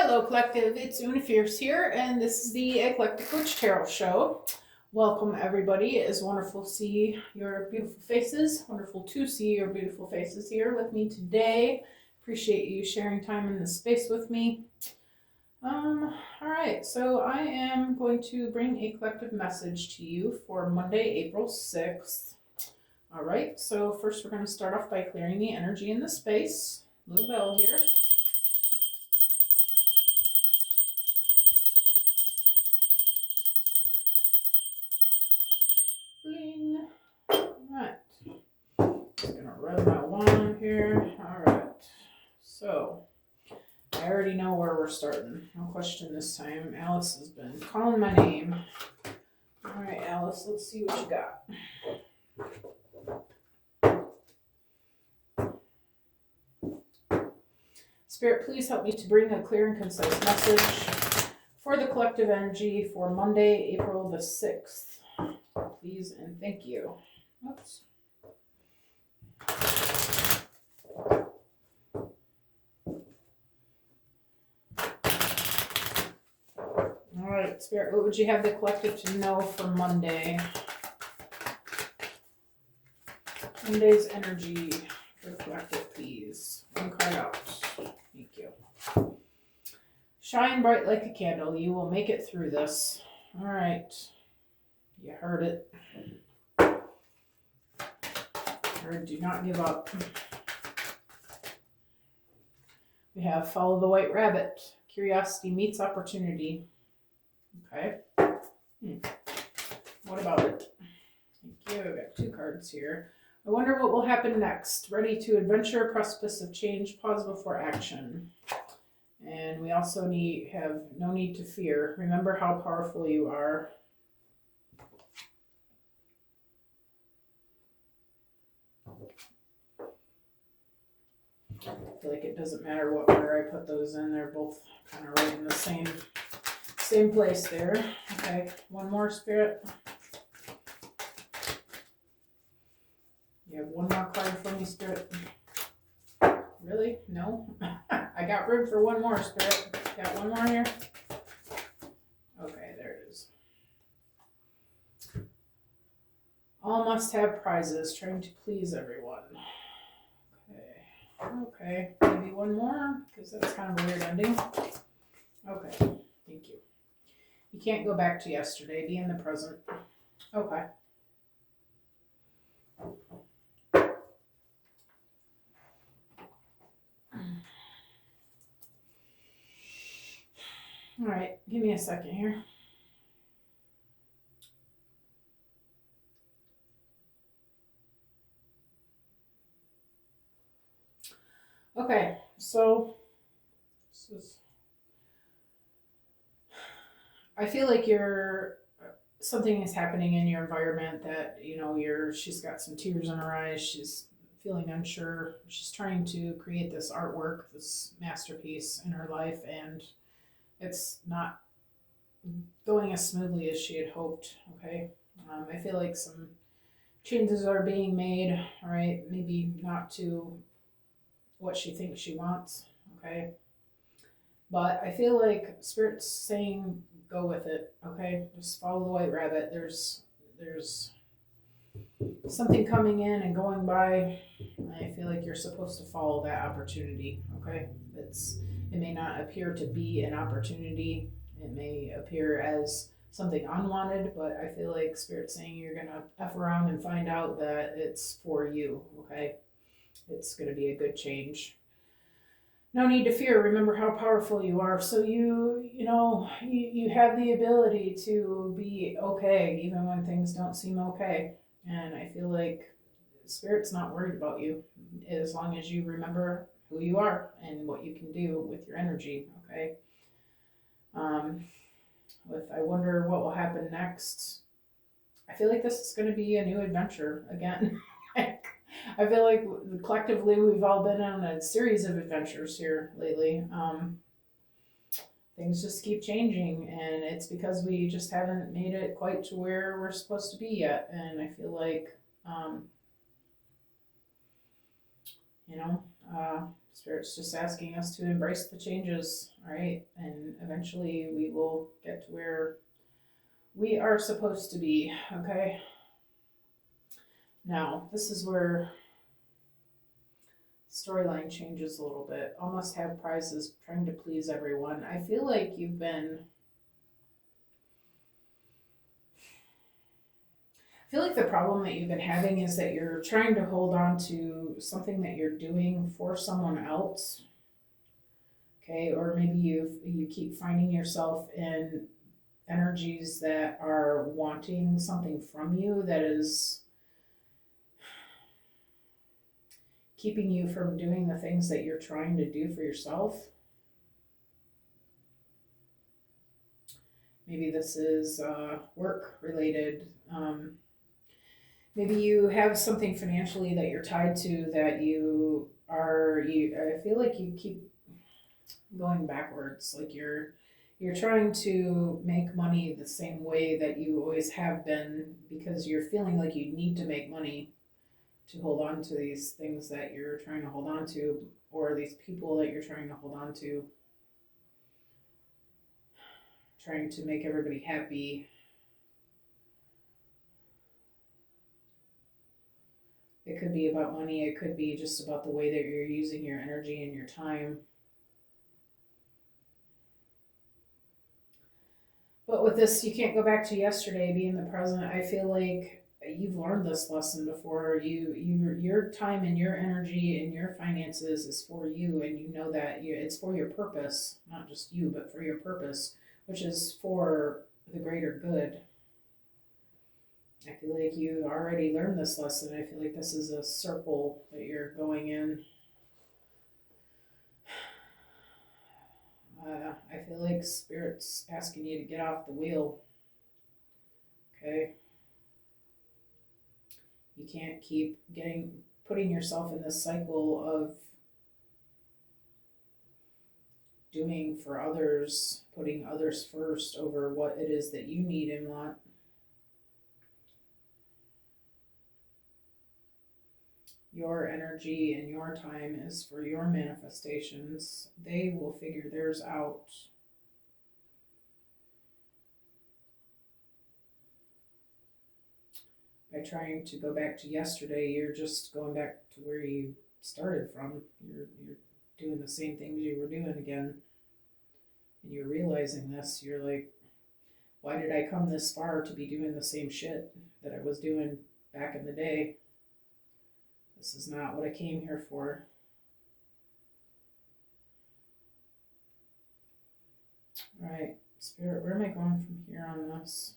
Hello, Collective. It's Una Fierce here, and this is the Eclectic Witch Tarot Show. Welcome, everybody. It is wonderful to see your beautiful faces. Wonderful to see your beautiful faces here with me today. Appreciate you sharing time in this space with me. All right, so I am going to bring a collective message to you for Monday, April 6th. All right, so first we're going to start off by clearing the energy in the space. Little bell here. Bling. All right. Just gonna rub my wand here. All right. So I already know where we're starting. No question this time. Alice has been calling my name. All right, Alice. Let's see what you got. Spirit, please help me to bring a clear and concise message for the collective energy for Monday, April the 6th. Please and thank you. Oops. All right, Spirit, what would you have the collective to know for Monday? Monday's energy for the collective, please. One card out. Thank you. Shine bright like a candle. You will make it through this. All right. You heard it. Heard, do not give up. We have follow the white rabbit. Curiosity meets opportunity. Okay. What about it? Thank you. I've got two cards here. I wonder what will happen next. Ready to adventure, precipice of change, pause before action. And we also have no need to fear. Remember how powerful you are. I feel like it doesn't matter where I put those in. They're both kind of right in the same place there. Okay, one more, Spirit. You have one more card for me, Spirit. Really? No? I got room for one more, Spirit. Got one more here? Okay, there it is. All must have prizes, trying to please everyone. Okay, maybe one more, because that's kind of a weird ending. Okay, thank you. You can't go back to yesterday, be in the present. Okay. All right, give me a second here. Okay, so I feel like something is happening in your environment that, she's got some tears in her eyes. She's feeling unsure. She's trying to create this artwork, this masterpiece in her life, and it's not going as smoothly as she had hoped. Okay. I feel like some changes are being made. All right. Maybe not to what she thinks she wants. Okay. But I feel like Spirit's saying go with it. Okay. Just follow the white rabbit. There's something coming in and going by. I feel like you're supposed to follow that opportunity. Okay. It may not appear to be an opportunity. It may appear as something unwanted, but I feel like Spirit's saying you're going to F around and find out that it's for you, okay? It's going to be a good change. No need to fear. Remember how powerful you are. So you have the ability to be okay even when things don't seem okay. And I feel like Spirit's not worried about you as long as you remember who you are and what you can do with your energy, okay? I wonder what will happen next. I feel like this is going to be a new adventure again. I feel like collectively we've all been on a series of adventures here lately. Things just keep changing, and it's because we just haven't made it quite to where we're supposed to be yet. And I feel like, Spirit's just asking us to embrace the changes, all right? And eventually we will get to where we are supposed to be, okay? Now, this is where storyline changes a little bit. All must have prizes, trying to please everyone. I feel like you've been. I feel like the problem that you've been having is that you're trying to hold on to something that you're doing for someone else. Okay, or maybe you keep finding yourself in energies that are wanting something from you that is keeping you from doing the things that you're trying to do for yourself. Maybe this is work related. Maybe you have something financially that you're tied to that I feel like you keep going backwards. Like you're trying to make money the same way that you always have been because you're feeling like you need to make money to hold on to these things that you're trying to hold on to, or these people that you're trying to hold on to, trying to make everybody happy. It could be about money, it could be just about the way that you're using your energy and your time. But with this, you can't go back to yesterday, be in the present. I feel like you've learned this lesson before. Your time and your energy and your finances is for you, and you know that it's for your purpose, not just you, but for your purpose, which is for the greater good. I feel like you already learned this lesson. I feel like this is a circle that you're going in. I feel like Spirit's asking you to get off the wheel. Okay? You can't keep putting yourself in this cycle of doing for others, putting others first over what it is that you need and want. Your energy and your time is for your manifestations. They will figure theirs out. By trying to go back to yesterday, you're just going back to where you started from. You're doing the same things you were doing again. And you're realizing this. You're like, why did I come this far to be doing the same shit that I was doing back in the day? This is not what I came here for. All right, Spirit, where am I going from here on this?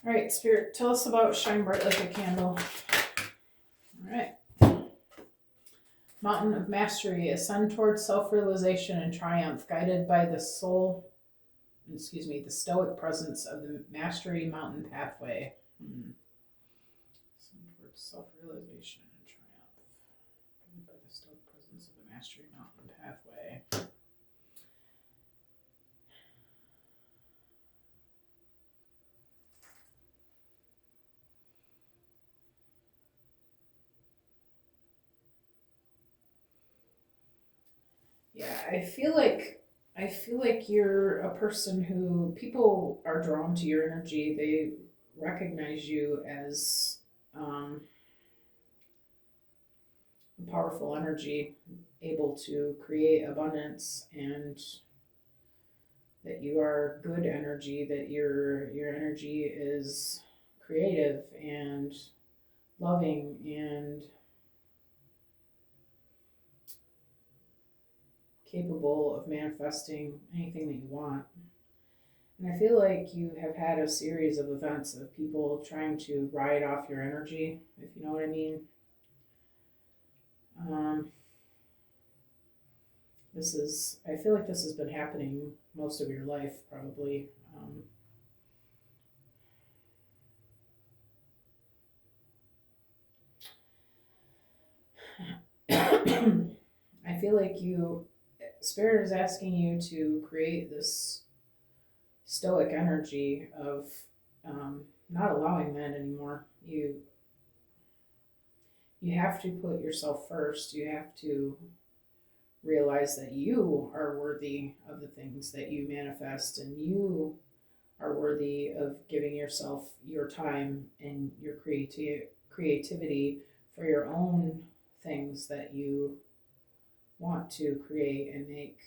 All right, Spirit, tell us about Shine Bright Like a Candle. All right. Mountain of Mastery, ascend towards self-realization and triumph, guided by the the stoic presence of the Mastery Mountain Pathway. Ascend towards self-realization and triumph, guided by the stoic presence of the Mastery Mountain Pathway. Yeah, I feel like you're a person who people are drawn to your energy. They recognize you as a powerful energy, able to create abundance, and that you are good energy. That your energy is creative and loving and capable of manifesting anything that you want. And I feel like you have had a series of events of people trying to ride off your energy, if you know what I mean. Um, I feel like this has been happening most of your life, probably. I feel like Spirit is asking you to create this stoic energy of not allowing that anymore. You have to put yourself first. You have to realize that you are worthy of the things that you manifest, and you are worthy of giving yourself your time and your creativity for your own things that you want to create and make.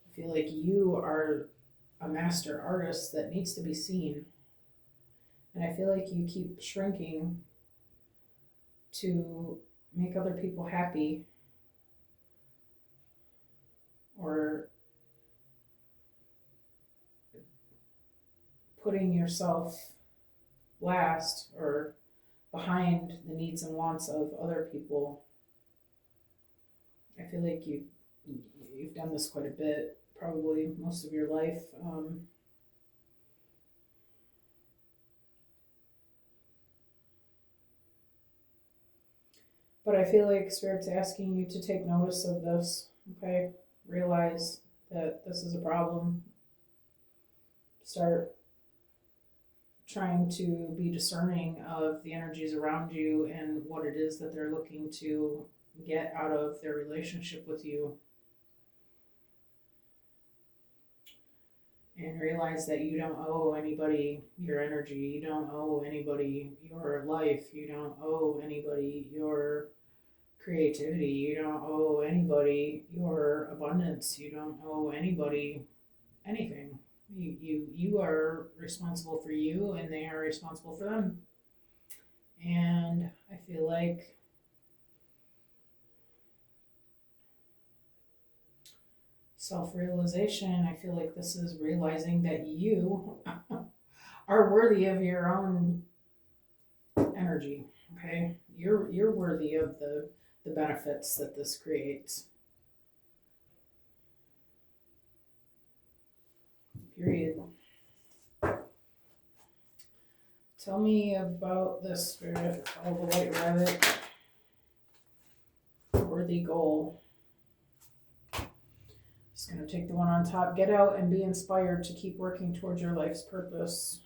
I feel like you are a master artist that needs to be seen. And I feel like you keep shrinking to make other people happy, or putting yourself last or behind the needs and wants of other people. I feel like you've done this quite a bit, probably most of your life. But I feel like Spirit's asking you to take notice of this, okay? Realize that this is a problem. Start trying to be discerning of the energies around you and what it is that they're looking to get out of their relationship with you. And realize that you don't owe anybody your energy. You don't owe anybody your life. You don't owe anybody your creativity. You don't owe anybody your abundance. You don't owe anybody anything. You are responsible for you, and they are responsible for them. And I feel like self-realization, I feel like this is realizing that you are worthy of your own energy. Okay, you're worthy of the benefits that this creates. Period. Tell me about this, Spirit. Oh, the white rabbit. Worthy goal. Just gonna take the one on top. Get out and be inspired to keep working towards your life's purpose.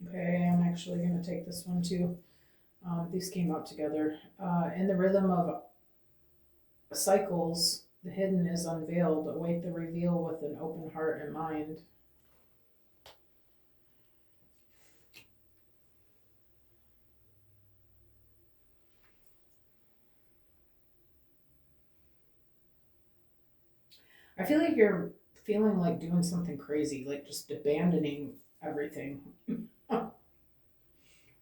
Okay, I'm actually gonna take this one too. These came out together. In the rhythm of cycles, the hidden is unveiled. Await the reveal with an open heart and mind. I feel like you're feeling like doing something crazy, like just abandoning everything.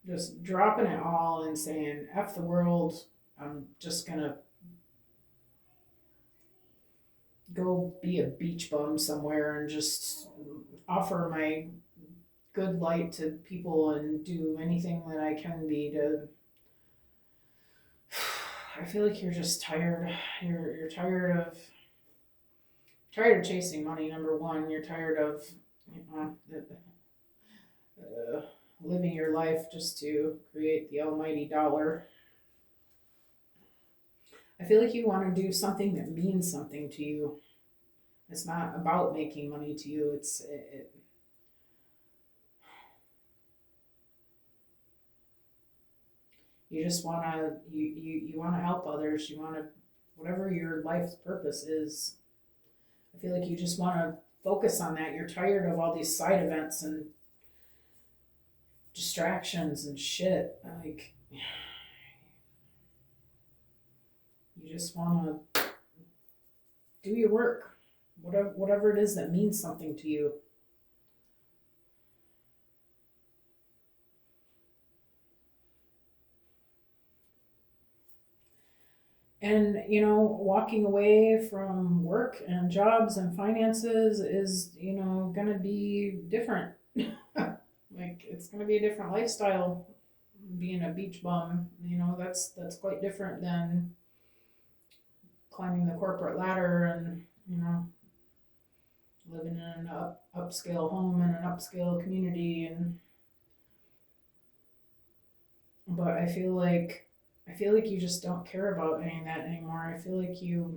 Just dropping it all and saying, F the world, I'm just gonna go be a beach bum somewhere and just offer my good light to people and do anything that I can be to. I feel like you're just tired. You're tired of chasing money. Number one, you're tired of you know uh, living your life just to create the almighty dollar. I feel like you want to do something that means something to you. It's not about making money to you. You just wanna you wanna help others. You wanna whatever your life's purpose is. I feel like you just wanna focus on that. You're tired of all these side events and distractions and shit. Like you just wanna do your work, whatever it is that means something to you. And, walking away from work and jobs and finances is, going to be different. Like, it's going to be a different lifestyle. Being a beach bum, that's quite different than climbing the corporate ladder and, living in an upscale home in an upscale community. And but I feel like you just don't care about any of that anymore. I feel like you're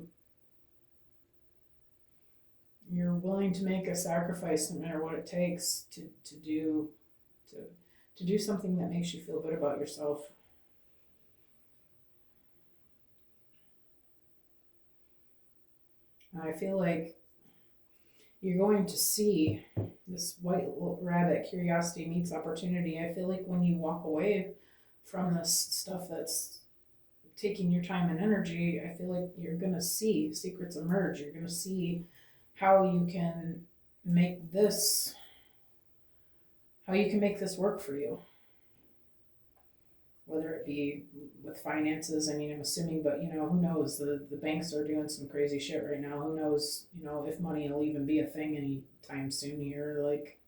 willing to make a sacrifice no matter what it takes to to do something that makes you feel good about yourself. And I feel like you're going to see this white rabbit, curiosity meets opportunity. I feel like when you walk away from this stuff that's taking your time and energy, I feel like you're going to see secrets emerge. You're going to see how you can make this work for you, whether it be with finances. I mean, I'm assuming, but who knows? The banks are doing some crazy shit right now. Who knows, if money will even be a thing anytime soon here. Like,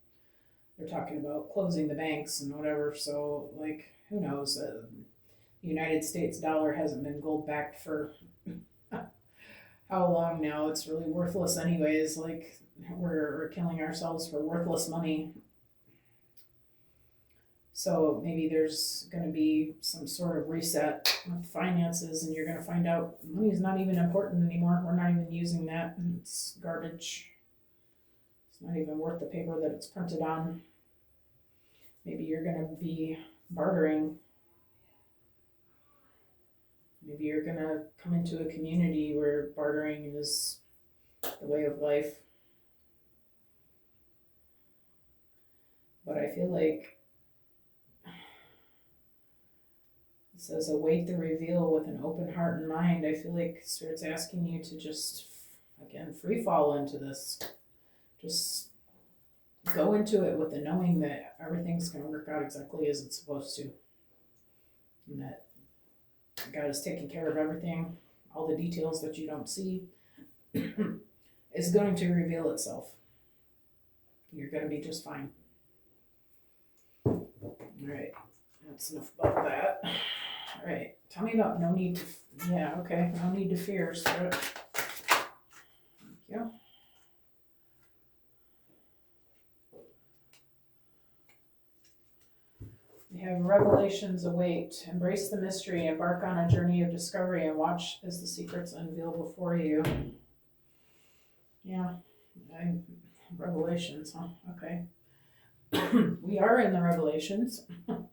they're talking about closing the banks and whatever. So, like, who knows? The United States dollar hasn't been gold backed for how long now? It's really worthless, anyways. Like, we're killing ourselves for worthless money. So maybe there's going to be some sort of reset with finances, and you're going to find out money is not even important anymore. We're not even using that. It's garbage. It's not even worth the paper that it's printed on. Maybe you're going to be bartering. Maybe you're going to come into a community where bartering is the way of life. But I feel like it says await the reveal with an open heart and mind. I feel like Spirit's asking you to just, again, free fall into this. Just go into it with the knowing that everything's going to work out exactly as it's supposed to. And that God is taking care of everything. All the details that you don't see is going to reveal itself. You're going to be just fine. All right. That's enough about that. All right. Tell me about no need to... Yeah, okay. No need to fear, Spirit. Thank you. We have revelations await. Embrace the mystery. Embark on a journey of discovery and watch as the secrets unveil before you. Yeah. Revelations, huh? Okay. We are in the revelations,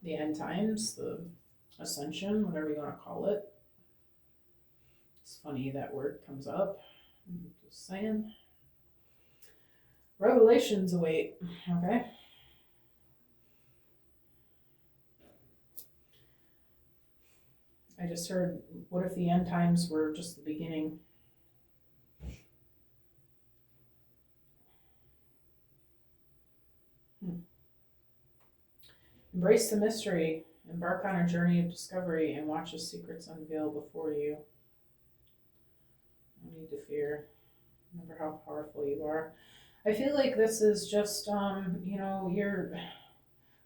the end times, the ascension, whatever you want to call it. It's funny that word comes up. I'm just saying. Revelations await. Okay. I just heard, what if the end times were just the beginning? Embrace the mystery, embark on a journey of discovery, and watch the secrets unveil before you. No need to fear. Remember how powerful you are. I feel like this is just, the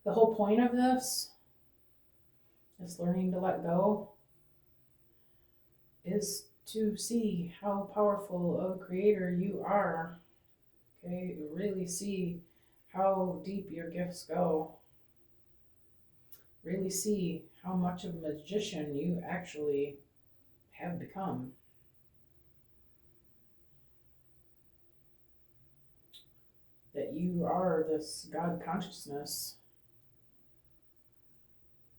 whole point of this is learning to let go, is to see how powerful of a creator you are. Okay, really see how deep your gifts go. Really see how much of a magician you actually have become. That you are this God consciousness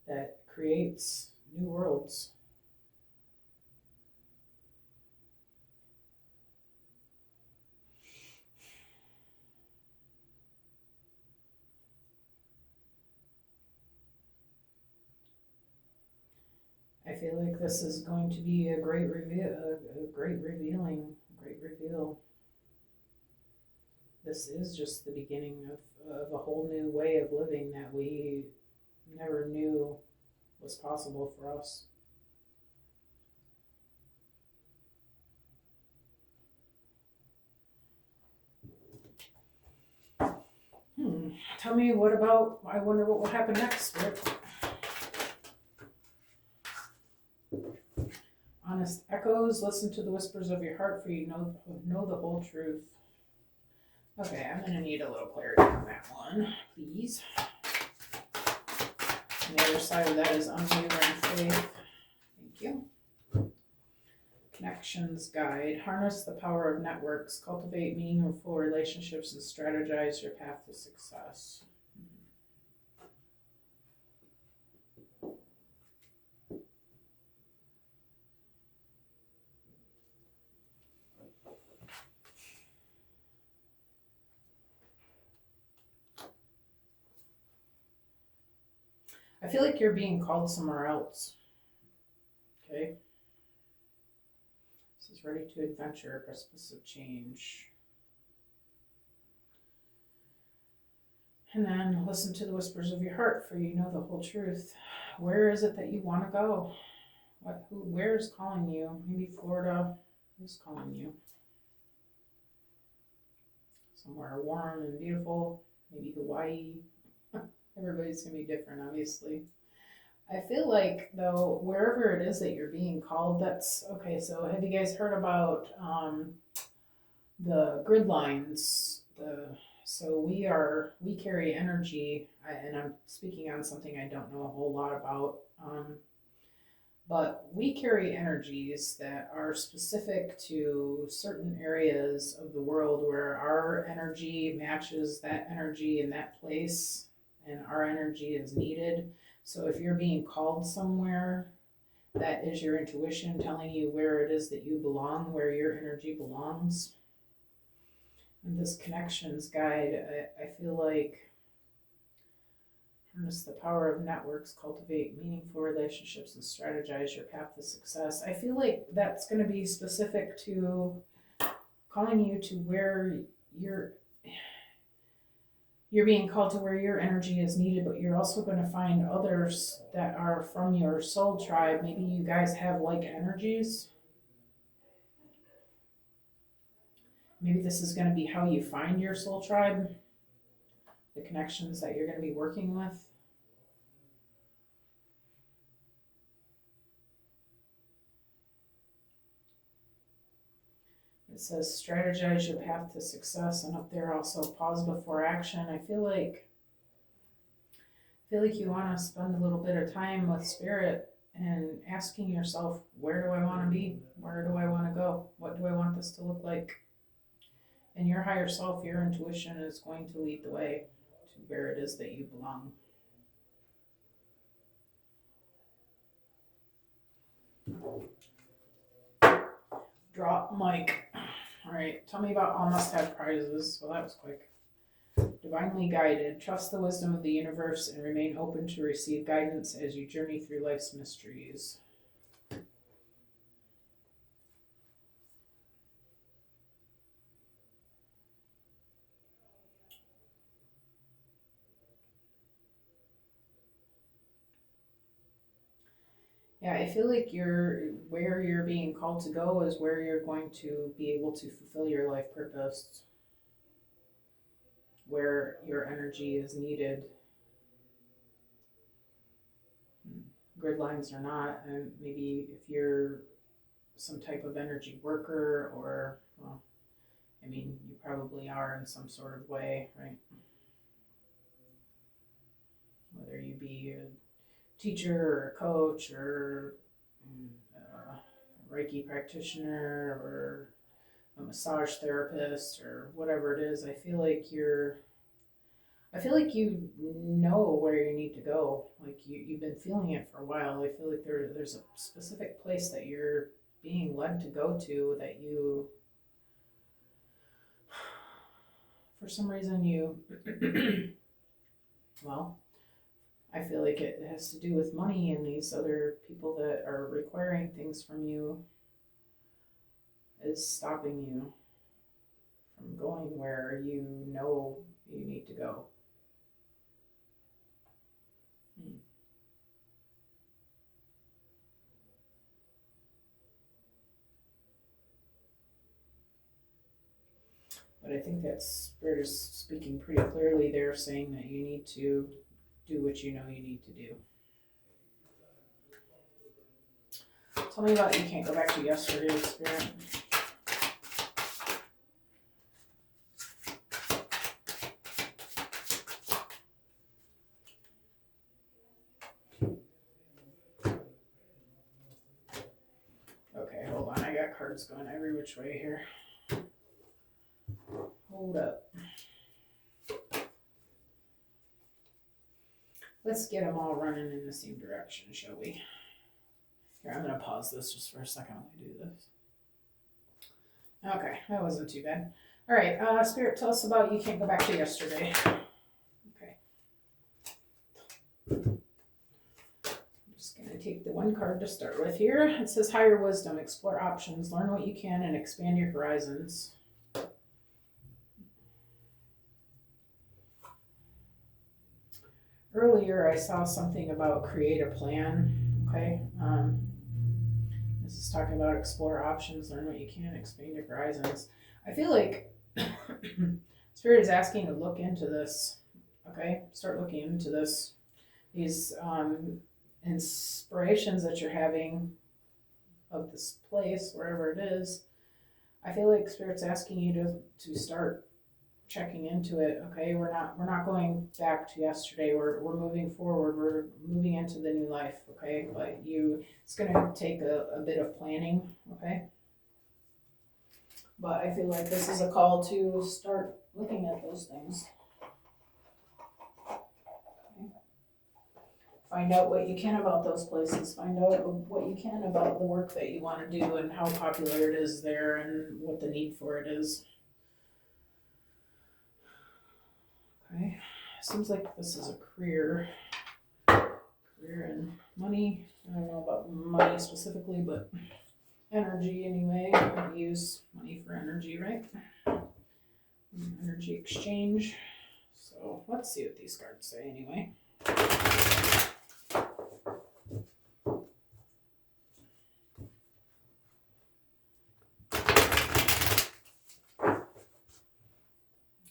that creates new worlds. I feel like this is going to be a great revealing, Great reveal. This is just the beginning of a whole new way of living that we never knew was possible for us. Tell me, what about, I wonder what will happen next, Rick? Honest echoes, listen to the whispers of your heart, for you know the whole truth. Okay, I'm gonna need a little clarity on that one, please. And the other side of that is unwavering faith. Thank you. Connections guide. Harness the power of networks. Cultivate meaningful relationships and strategize your path to success. I feel like you're being called somewhere else. Okay. This is ready to adventure, precipice of change. And then listen to the whispers of your heart, for you know the whole truth. Where is it that you want to go? Where is calling you? Maybe Florida is calling you. Somewhere warm and beautiful. Maybe Hawaii. Everybody's going to be different, obviously. I feel like, though, wherever it is that you're being called, that's okay. So, have you guys heard about the grid lines? So we carry energy, and I'm speaking on something I don't know a whole lot about. But we carry energies that are specific to certain areas of the world where our energy matches that energy in that place, and our energy is needed. So if you're being called somewhere, that is your intuition telling you where it is that you belong, where your energy belongs. And this connections guide, I feel like, harness the power of networks, cultivate meaningful relationships, and strategize your path to success. I feel like that's going to be specific to calling you to where you're being called to where your energy is needed, but you're also going to find others that are from your soul tribe. Maybe you guys have like energies. Maybe this is going to be how you find your soul tribe, the connections that you're going to be working with. It says strategize your path to success, and up there also pause before action. I feel like you want to spend a little bit of time with spirit and asking yourself, where do I want to be? Where do I want to go? What do I want this to look like? And your higher self, your intuition is going to lead the way to where it is that you belong. Drop mic. All right, tell me about all must-have prizes. Well, that was quick. Divinely guided. Trust the wisdom of the universe and remain open to receive guidance as you journey through life's mysteries. Yeah, I feel like where you're being called to go is where you're going to be able to fulfill your life purpose, where your energy is needed. Grid lines or not, and maybe if you're some type of energy worker, or, well, I mean, you probably are in some sort of way, right? Whether you be a teacher or a coach or a Reiki practitioner or a massage therapist or whatever it is, I feel like you know where you need to go. Like you've been feeling it for a while. I feel like there's a specific place that you're being led to go to that you, for some reason, well, I feel like it has to do with money and these other people that are requiring things from you. is stopping you from going where you know you need to go? But I think that Spirit is speaking pretty clearly there, saying that you need to do what you know you need to do. Tell me about you can't go back to yesterday, Spirit. Okay, hold on. I got cards going every which way here. Hold up. Let's get them all running in the same direction, shall we? Here, I'm going to pause this just for a second while I do this. Okay, that wasn't too bad. All right, Spirit, tell us about you can't go back to yesterday. Okay. I'm just going to take the one card to start with here. It says higher wisdom, explore options, learn what you can, and expand your horizons. Earlier, I saw something about create a plan. Okay. This is talking about explore options, learn what you can, expand your horizons. I feel like Spirit is asking to look into this. Okay. Start looking into this. These inspirations that you're having of this place, wherever it is. I feel like Spirit's asking you to start checking into it. Okay, we're not going back to yesterday. We're moving forward. We're moving into the new life. Okay, but it's going to take a bit of planning. Okay, but I feel like this is a call to start looking at those things. Okay. Find out what you can about those places. Find out what you can about the work that you want to do and how popular it is there and what the need for it is. Okay, seems like this is a career and money. I don't know about money specifically, but energy anyway. We use money for energy, right? Energy exchange. So let's see what these cards say anyway.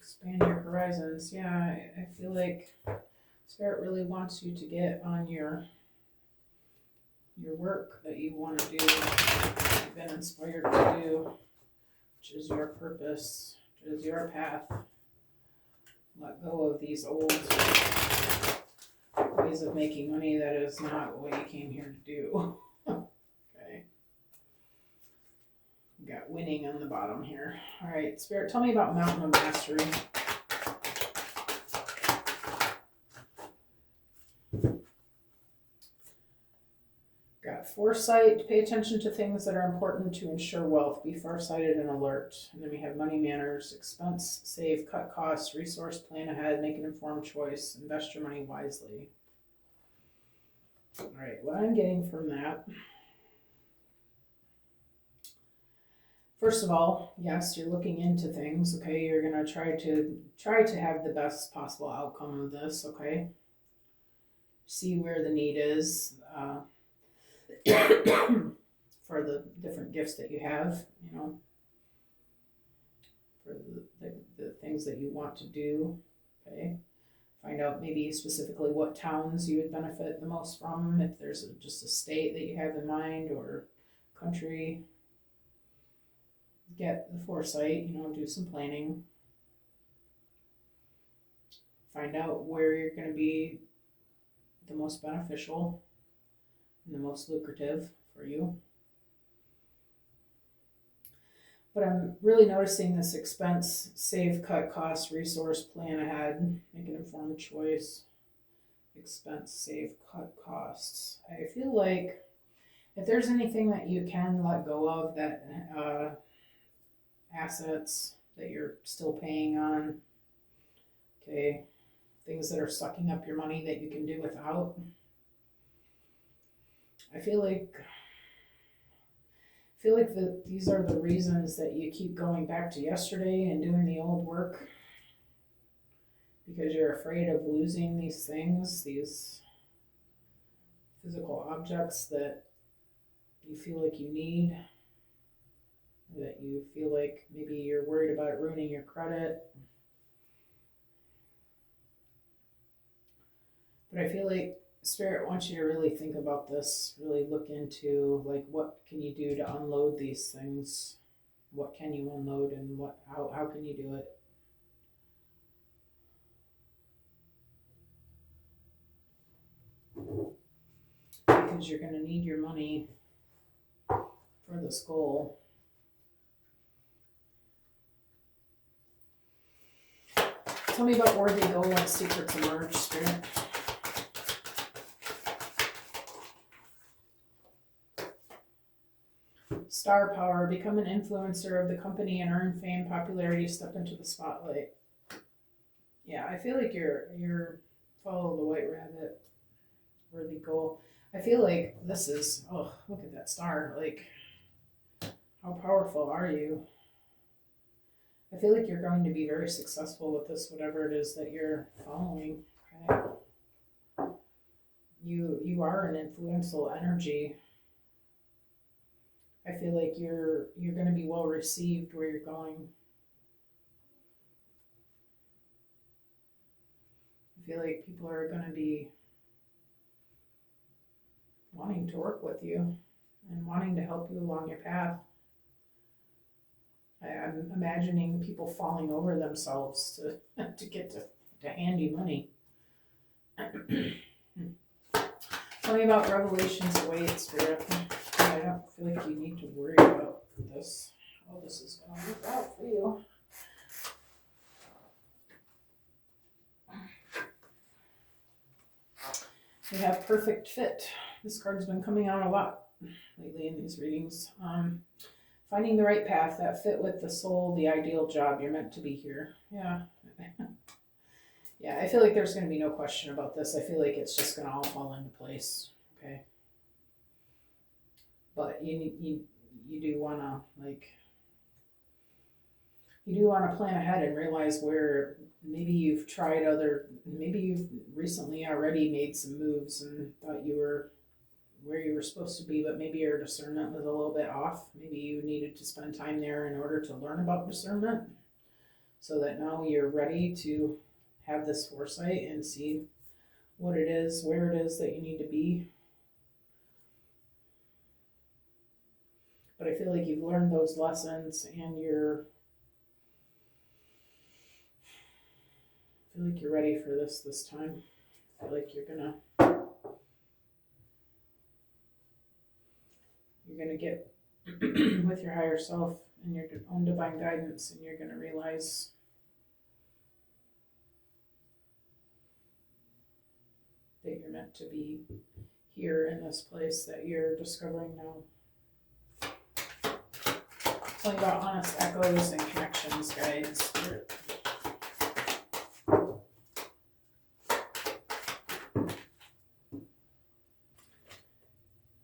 Expand your horizons. Yeah, I feel like Spirit really wants you to get on your work that you want to do, you've been inspired to do, which is your purpose, which is your path. Let go of these old ways of making money. That is not what you came here to do. Okay. We got winning on the bottom here. All right, Spirit, tell me about Mountain of Mastery. Got foresight, pay attention to things that are important to ensure wealth, be farsighted and alert. And then we have money manners, expense, save, cut costs, resource, plan ahead, make an informed choice, invest your money wisely. All right, what I'm getting from that, first of all, yes, you're looking into things, okay? You're gonna try to have the best possible outcome of this, okay? See where the need is, for the different gifts that you have, for the things that you want to do, okay? Find out maybe specifically what towns you would benefit the most from, if there's just a state that you have in mind or country. Get the foresight, do some planning. Find out where you're going to be the most beneficial and the most lucrative for you. But I'm really noticing this expense, save, cut costs, resource, plan ahead, make an informed choice. Expense, save, cut costs. I feel like if there's anything that you can let go of, that assets that you're still paying on, okay, things that are sucking up your money that you can do without. I feel like feel like these are the reasons that you keep going back to yesterday and doing the old work, because you're afraid of losing these things, these physical objects that you feel like you need, that you feel like maybe you're worried about ruining your credit. But I feel like Spirit wants you to really think about this, really look into like what can you do to unload these things? What can you unload, and how can you do it? Because you're going to need your money for this goal. Tell me about worthy goal and secrets emerge, Spirit. Star power, become an influencer of the company and earn fame, popularity, step into the spotlight. Yeah, I feel like you're follow the white rabbit, worthy goal. I feel like this is, oh, look at that star. Like, how powerful are you? I feel like you're going to be very successful with this, whatever it is that you're following. Okay? You are an influential energy. I feel like you're going to be well received where you're going. I feel like people are going to be wanting to work with you and wanting to help you along your path. I'm imagining people falling over themselves to get to hand you money. Tell me about revelations await, Spirit. I don't feel like you need to worry about this. How this is going to work out for you. We have perfect fit. This card's been coming out a lot lately in these readings. Finding the right path, that fit with the soul, the ideal job. You're meant to be here. Yeah. Yeah, I feel like there's going to be no question about this. I feel like it's just going to all fall into place. Okay. But you do want to plan ahead and realize where maybe you've maybe you've recently already made some moves and thought you were where you were supposed to be, but maybe your discernment was a little bit off. Maybe you needed to spend time there in order to learn about discernment, so that now you're ready to have this foresight and see what it is, where it is that you need to be. But I feel like you've learned those lessons and I feel like you're ready for this time. I feel like you're gonna get with your higher self and your own divine guidance, and you're gonna realize that you're meant to be here in this place that you're discovering now. Tell me about honest echoes and connections, guides.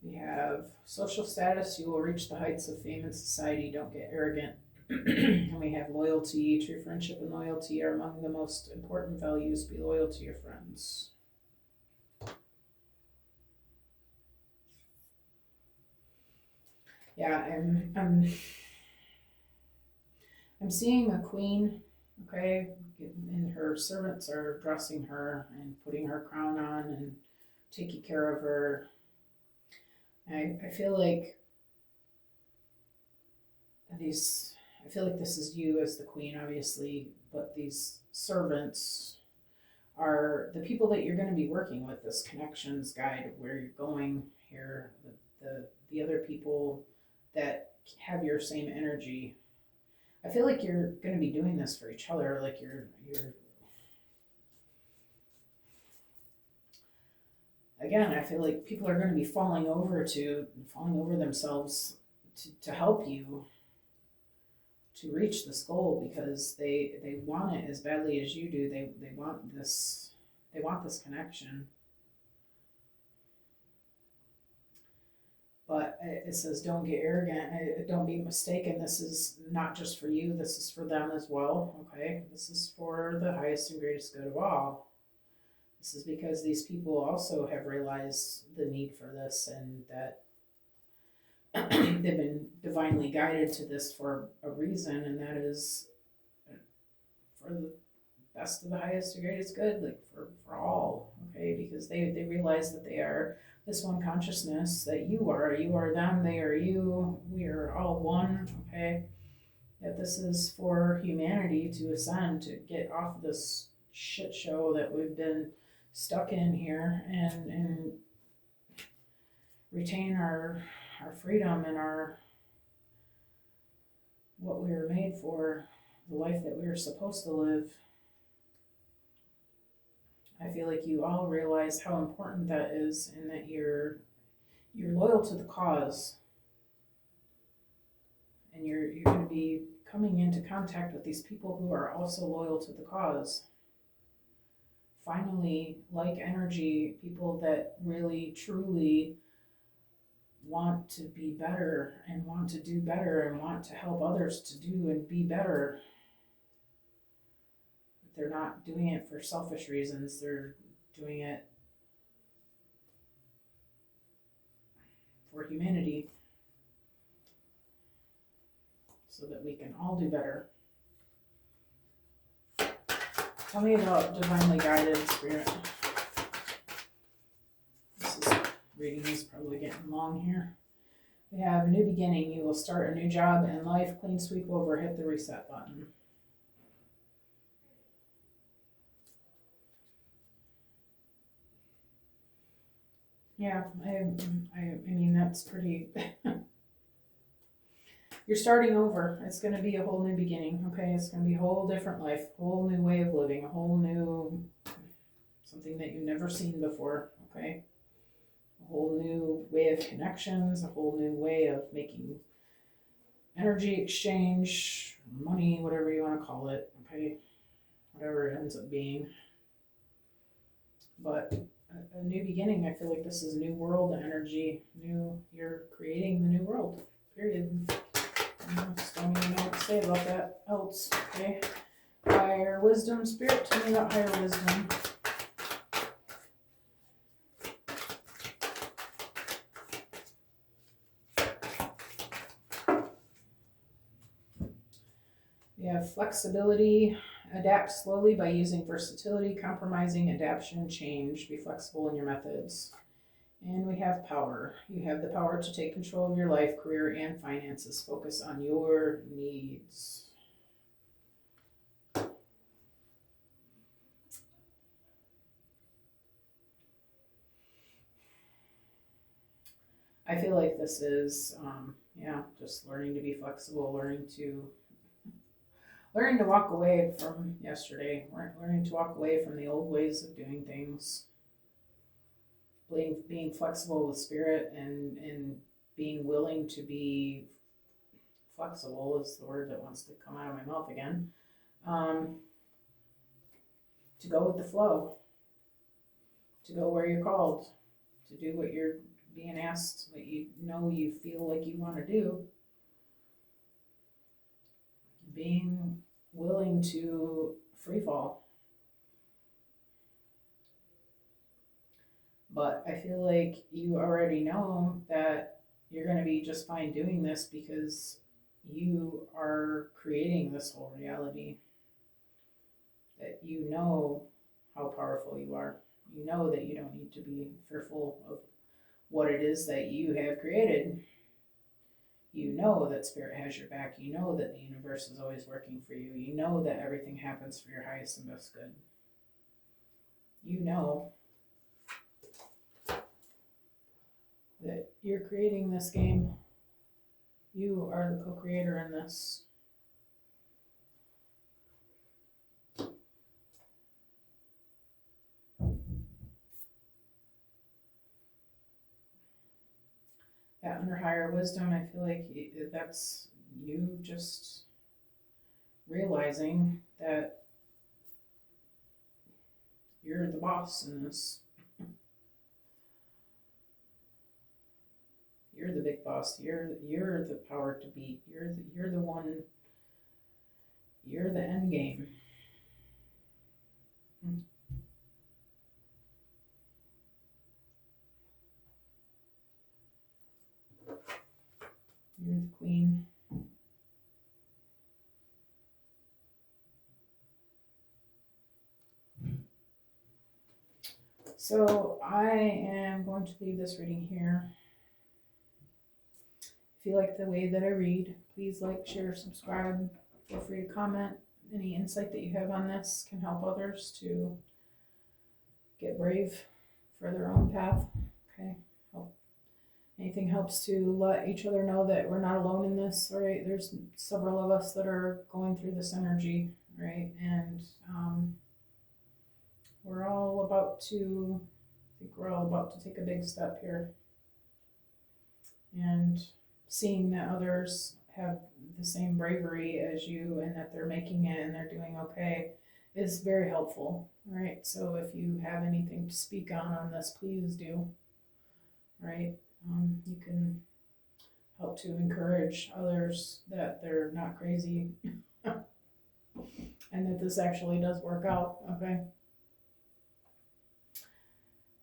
We have social status. You will reach the heights of fame in society. Don't get arrogant. And we have loyalty. True friendship and loyalty are among the most important values. Be loyal to your friends. Yeah, I'm seeing a queen, okay, and her servants are dressing her and putting her crown on and taking care of her. I feel like this is you as the queen, obviously, but these servants are the people that you're going to be working with. This connections guide, where you're going here, the other people that have your same energy. I feel like you're going to be doing this for each other. Like you're again, I feel like people are going to be falling over themselves to help you to reach this goal, because they want it as badly as you do. They want this connection. But it says, don't get arrogant. Don't be mistaken. This is not just for you, this is for them as well. Okay? This is for the highest and greatest good of all. This is because these people also have realized the need for this, and that they've been divinely guided to this for a reason, and that is for the best of the highest and greatest good, like for all. Okay? Because they realize that they are this one consciousness, that you are them, they are you, we are all one. Okay? That this is for humanity to ascend, to get off this shit show that we've been stuck in here, and retain our freedom and our what we were made for, the life that we were supposed to live. I feel like you all realize how important that is, and that you're loyal to the cause, and you're going to be coming into contact with these people who are also loyal to the cause. Finally, like energy, people that really truly want to be better and want to do better and want to help others to do and be better. They're not doing it for selfish reasons. They're doing it for humanity, so that we can all do better. Tell me about divinely guided spirit. Reading is probably getting long here. We have a new beginning. You will start a new job in life. Clean sweep over. Hit the reset button. Yeah, I mean, that's pretty. You're starting over. It's going to be a whole new beginning. Okay, it's going to be a whole different life, a whole new way of living, a whole new something that you've never seen before. Okay, a whole new way of connections, a whole new way of making energy exchange, money, whatever you want to call it. Okay, whatever it ends up being. But a new beginning. I feel like this is new world energy. You're creating the new world. Period. I just don't even know what to say about that else. Okay. Higher wisdom, spirit, tell me about higher wisdom. You have flexibility, adapt slowly by using versatility, compromising, adaptation, change. Be flexible in your methods. And we have power. You have the power to take control of your life, career, and finances. Focus on your needs. I feel like this is, just learning to be flexible, learning to walk away from yesterday, learning to walk away from the old ways of doing things, being flexible with spirit, and being willing to be flexible is the word that wants to come out of my mouth again. To go with the flow, to go where you're called, to do what you're being asked, what you feel like you want to do. Being willing to free fall. But I feel like you already know that you're going to be just fine doing this, because you are creating this whole reality. That you know how powerful you are. You know that you don't need to be fearful of what it is that you have created. You know that spirit has your back. You know that the universe is always working for you. You know that everything happens for your highest and best good. You know that you're creating this game. You are the co-creator in this. That under higher wisdom, I feel like that's you just realizing that you're the boss in this. You're the big boss. You're the power to beat. You're the one. You're the end game. Hmm. You're the queen. So I am going to leave this reading here. If you like the way that I read, please like, share, subscribe. Feel free to comment. Any insight that you have on this can help others to get brave for their own path. Okay. Anything helps to let each other know that we're not alone in this, right? There's several of us that are going through this energy, right? And we're all about to, I think we're all about to take a big step here. And seeing that others have the same bravery as you and that they're making it and they're doing okay is very helpful, right? So if you have anything to speak on this, please do, right? You can help to encourage others that they're not crazy and that this actually does work out, okay?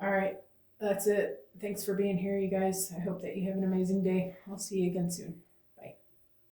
All right, that's it. Thanks for being here, you guys. I hope that you have an amazing day. I'll see you again soon.